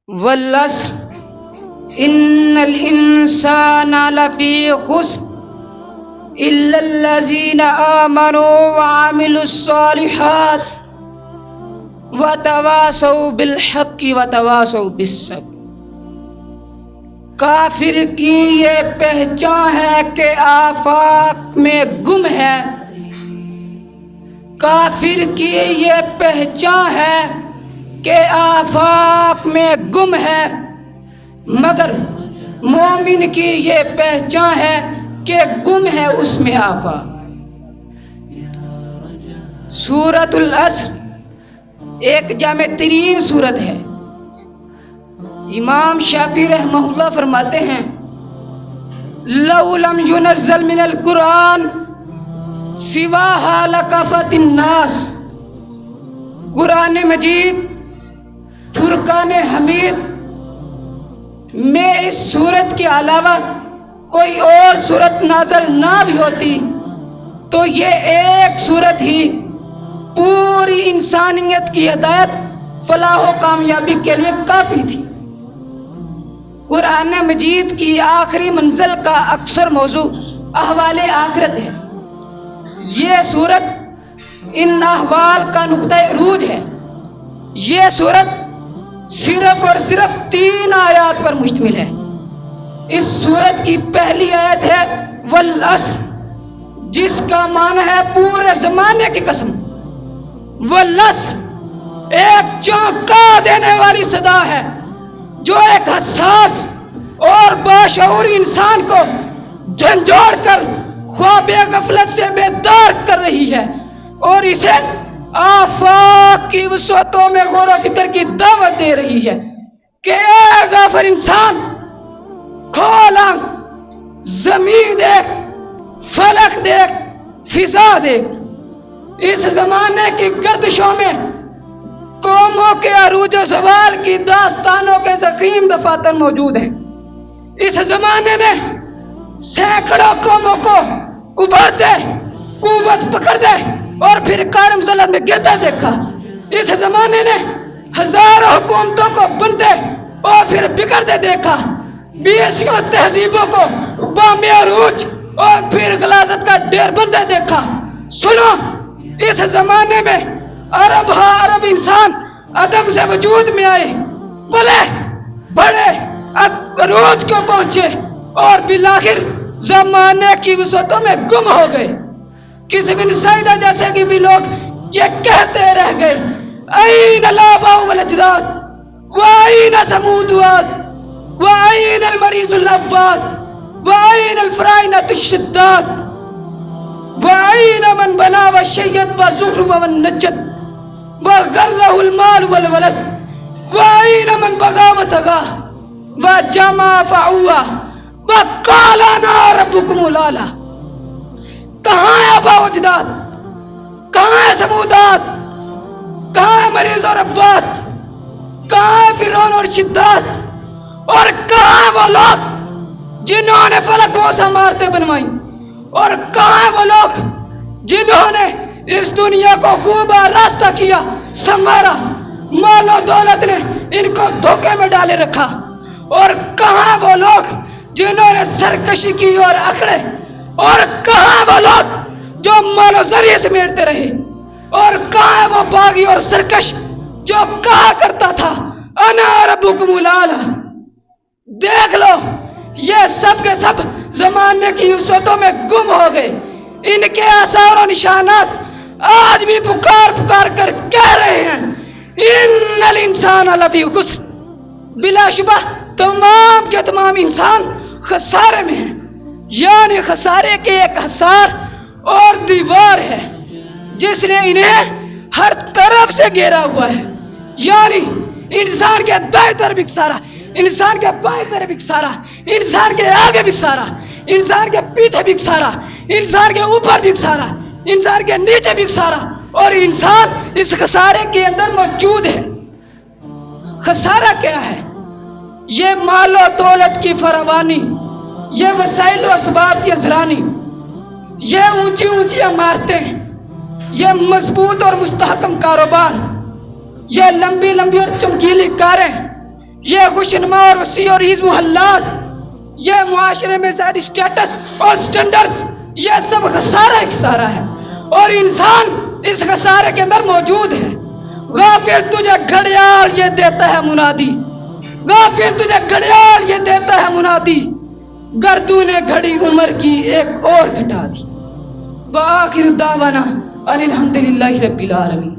والعصر ان الانسان لفی خسر الا الذین آمنوا وعملوا الصالحات وتواصوا بالحق وتواصوا بالصبر۔ کافر کی یہ پہچان ہے کہ آفاق میں گم ہے، کافر کی یہ پہچان ہے کہ آفاق میں گم ہے، مگر مومن کی یہ پہچان ہے کہ گم ہے اس میں آفاق۔ سورۃ العصر ایک جامع ترین سورت ہے۔ امام شافعی رحمہ اللہ فرماتے ہیں لو لم ينزل من القرآن سواها لکفت الناس۔ قرآن مجید فرقان حمید میں اس سورت کے علاوہ کوئی اور سورت نازل نہ بھی ہوتی تو یہ ایک سورت ہی پوری انسانیت کی ہدایت، فلاح و کامیابی کے لیے کافی تھی۔ قرآن مجید کی آخری منزل کا اکثر موضوع احوال آخرت ہے۔ یہ سورت ان احوال کا نقطہ عروج ہے۔ یہ سورت صرف اور صرف 3 آیات پر مشتمل ہے۔ اس سورت کی پہلی آیت ہے والعصر، جس کا معنی ہے پورے زمانے کی قسم۔ والعصر ایک چونکا دینے والی صدا ہے جو ایک حساس اور باشعور انسان کو جھنجھوڑ کر خواب غفلت سے بیدار کر رہی ہے اور اسے آفاق کی وسعتوں میں غور و فکر کی دعوت دے رہی ہے کہ اے غافل انسان، کھول آنکھ، زمین دیکھ، فلک دیکھ، فضا دیکھ۔ اس زمانے کی گردشوں میں قوموں کے عروج و زوال کی داستانوں کے ضخیم دفاتر موجود ہیں۔ اس زمانے نے سینکڑوں قوموں کو ابھرتے، قوت پکڑتے اور پھر کارم ذلت میں گرتے دیکھا۔ اس زمانے نے ہزاروں حکومتوں کو بنتے اور پھر بگڑتے دیکھا، 20 تہذیبوں کو بام عروج اور پھر غلاظت کا ڈیر بنتے دیکھا۔ سنو، اس زمانے میں عرب انسان عدم سے وجود میں آئے، پلے بڑے، عروج کو پہنچے اور بالآخر زمانے کی وسعتوں میں گم ہو گئے۔ کسی بن سعیدہ جیسے کہ بھی لوگ یہ کہتے رہ گئے این الآباء والاجداد وَأَيْنَ ثَمُودُ وَعَادٌ وَأَيْنَ الْمَرِيضُ الْأَوَّادُ وَأَيْنَ الْفَرَائِنَةُ الشِّدَّادُ وَأَيْنَ مَنْ بَنَا وَشَيَّدَ وَزُخْرُفَ وَالنَّجَّدَ وَغَرَّهُ الْمَالُ وَالْوَلَدُ وَأَيْنَ مَنْ بَغَى وَطَغَى وَجَمَعَ فَعَوَّى وَقَالَ أَنَا رَبُّكُمُ الْأَعْلَى۔ کہاں ہے آباء و اجداد؟ کہاں ہے سمودات؟ کہاں ہے مریض اور افات؟ کہاں ہے فرعون اور شداد؟ اور کہاں ہے وہ لوگ جنہوں نے فلک و عمارتیں بنوائیں؟ اور کہاں ہیں وہ لوگ جنہوں نے اس دنیا کو خوب آراستہ کیا، سنوارا، مال و دولت نے ان کو دھوکے میں ڈالے رکھا؟ اور کہاں ہیں وہ لوگ جنہوں نے سرکشی کی اور اکڑے؟ اور کہاں ہیں وہ لوگ جو مال و ذریعے سمیٹتے رہے؟ اور کہاں ہے وہ باغی اور سرکش جو کہا کرتا تھا انا ربکم الاعلی؟ دیکھ لو، یہ سب کے سب زمانے کی وسعتوں میں گم ہو گئے۔ ان کے آثار و نشانات آج بھی پکار پکار کر کہہ رہے ہیں ان الانسان لفی خسر۔ بلا شبہ تمام کے تمام انسان خسارے میں ہیں، یعنی خسارے کے ایک حصار اور دیوار ہے جس نے انہیں ہر طرف سے گھیرا ہوا ہے، یعنی انسان کے دائیں طرف اکسارا، انسان کے بائیں طرف اکسارا، انسان کے آگے بھی اکسارا، انسان کے پیچھے بھی اکسارا، انسان کے اوپر بھی اکسارا، انسان کے نیچے بھی اکسارا، اور انسان اس خسارے کے اندر موجود ہے۔ خسارہ کیا ہے؟ یہ مال و دولت کی فراوانی، یہ وسائل و اسباب کی ازرانی، یہ اونچی اونچی عمارتیں، یہ مضبوط اور مستحکم کاروبار، یہ لمبی لمبی اور چمکیلی کاریں، یہ خوشنما اور وسیع اور عز محلات، یہ معاشرے میں زائد اسٹیٹس اور سٹینڈرز، یہ سب خسارہ خسارہ ہے، اور انسان اس خسارے کے اندر موجود ہے۔ غافل تجھے گھڑیال یہ دیتا ہے منادی، غافل تجھے گھڑیال یہ دیتا ہے منادی، گردوں نے گھڑی عمر کی ایک اور گھٹا دی۔ وآخر دعوانا ان الحمدللہ رب العالمین۔